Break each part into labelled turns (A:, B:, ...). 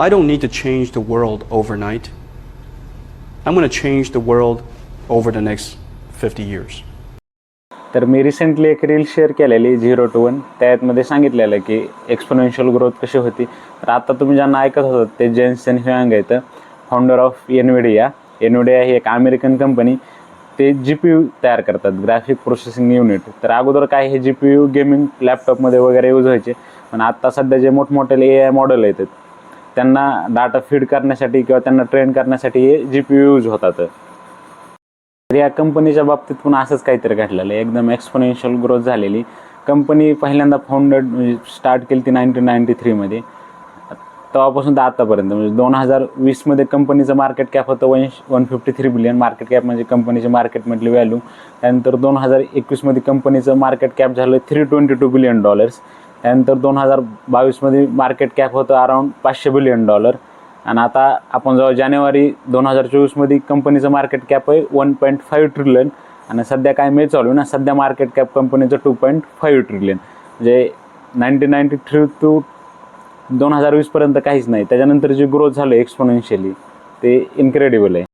A: I don't need to change the world overnight. I'm going to change the world over the next 50 years.
B: तर मी recently एक reel share केलेली 0 to 1 त्यामध्ये सांगितलेलं की exponential growth कशी होती. तर आता तुम्ही ज्यांना ऐकत होतात ते जेन्सेन ह्युआंग आहेत, फाउंडर ऑफ एनव्हिडिया. एनव्हिडिया ही एक अमेरिकन कंपनी, ते GPU तयार करतात, ग्राफिक प्रोसेसिंग युनिट. तर अगोदर काय हे GPU गेमिंग लॅपटॉपमध्ये वगैरे यूज व्हायचे, पण आता सध्या जे मोठमोठे AI मॉडेल आहेत त्यांना डाटा फीड करण्यासाठी किंवा त्यांना ट्रेन करण्यासाठी हे GPU यूज होतात. तर या कंपनीच्या बाबतीत पण असंच काहीतरी घडलेलं आहे, एकदम एक्सपोनेन्शियल ग्रोथ झालेली. कंपनी पहिल्यांदा म्हणजे स्टार्ट केली ती 1993 मध्ये. तेव्हापासून तर आतापर्यंत म्हणजे 2020 कंपनीचं मार्केट कॅप होतं 153 बिलियन. मार्केट कॅप म्हणजे कंपनीची मार्केटमधली व्हॅल्यू. त्यानंतर 2021 कंपनीचं मार्केट कॅप झालं $322 बिलियन. त्यानंतर 2022 मार्केट कॅप होतं अराउंड $500 बिलियन. आणि आता आपण जेव्हा जानेवारी 2024 कंपनीचं मार्केट कॅप आहे 1.5 ट्रिलियन. आणि सध्या काय मे चालू ना, सध्या मार्केट कॅप कंपनीचं 2.5 ट्रिलियन. म्हणजे 1993 to 2020 काहीच नाही. त्याच्यानंतर जी ग्रोथ झाली एक्सपोनेन्शियली ते इन्क्रेडिबल आहे.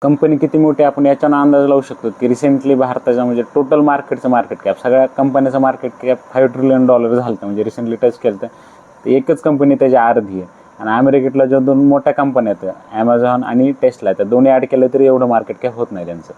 B: कंपनी किती मोठी आपण याच्यानं अंदाज लावू शकतो की रिसेंटली भारताच्या म्हणजे टोटल मार्केटचं मार्केट कॅप, सगळ्या कंपनीचं मार्केट कॅप $5 ट्रिलियन झालं होतं. म्हणजे रिसेंटली टच केलं तर एकच कंपनी त्याची अर्धी आहे. आणि अमेरिकेतल्या ज्या 2 मोठ्या कंपन्या आहेत ॲमेझॉन आणि टेस्ला, त्या दोन्ही ॲड केलं तरी एवढं मार्केट कॅप होत नाही त्यांचं.